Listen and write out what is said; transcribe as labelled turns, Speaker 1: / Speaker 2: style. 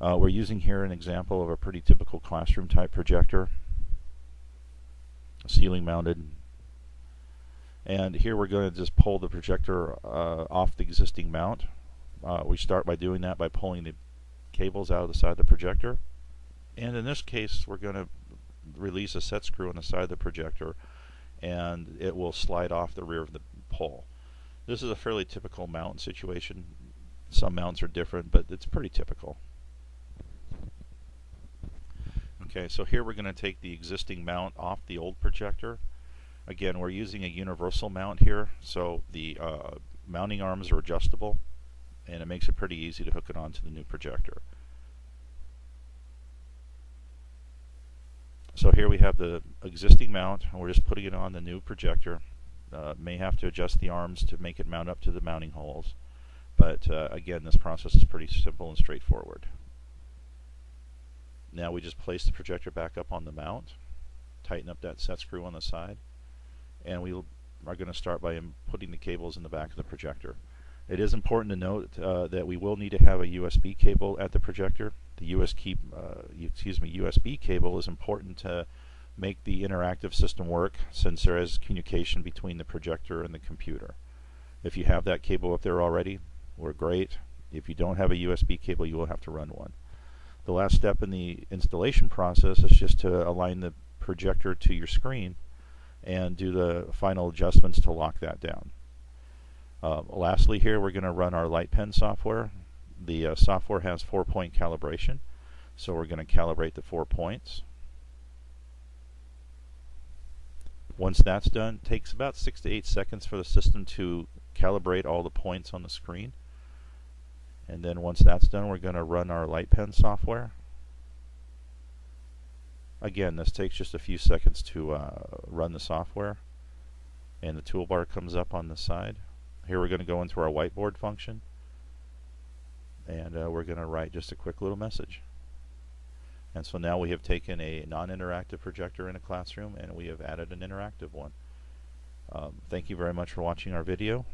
Speaker 1: We're using here an example of a pretty typical classroom type projector, ceiling mounted. And here we're going to just pull the projector off the existing mount. We start by doing that by pulling the cables out of the side of the projector. And in this case, we're going to release a set screw on the side of the projector, and it will slide off the rear of the pole. This is a fairly typical mount situation. Some mounts are different, but it's pretty typical. Okay, so here we're going to take the existing mount off the old projector. Again, we're using a universal mount here, so the mounting arms are adjustable, and it makes it pretty easy to hook it onto the new projector. So here we have the existing mount, and we're just putting it on the new projector. May have to adjust the arms to make it mount up to the mounting holes, but again, this process is pretty simple and straightforward. Now we just place the projector back up on the mount, tighten up that set screw on the side, and we are going to start by putting the cables in the back of the projector. It is important to note that we will need to have a USB cable at the projector. The USB cable is important to make the interactive system work, since there is communication between the projector and the computer. If you have that cable up there already, we're great. If you don't have a USB cable, you will have to run one. The last step in the installation process is just to align the projector to your screen and do the final adjustments to lock that down. Lastly, here we're going to run our light pen software. The software has 4-point calibration, so we're going to calibrate the 4 points. Once that's done, it takes about 6 to 8 seconds for the system to calibrate all the points on the screen. And then once that's done, we're going to run our light pen software. Again, this takes just a few seconds to run the software, and the toolbar comes up on the side. Here we're going to go into our whiteboard function, and we're going to write just a quick little message. And so now we have taken a non-interactive projector in a classroom, and we have added an interactive one. Thank you very much for watching our video.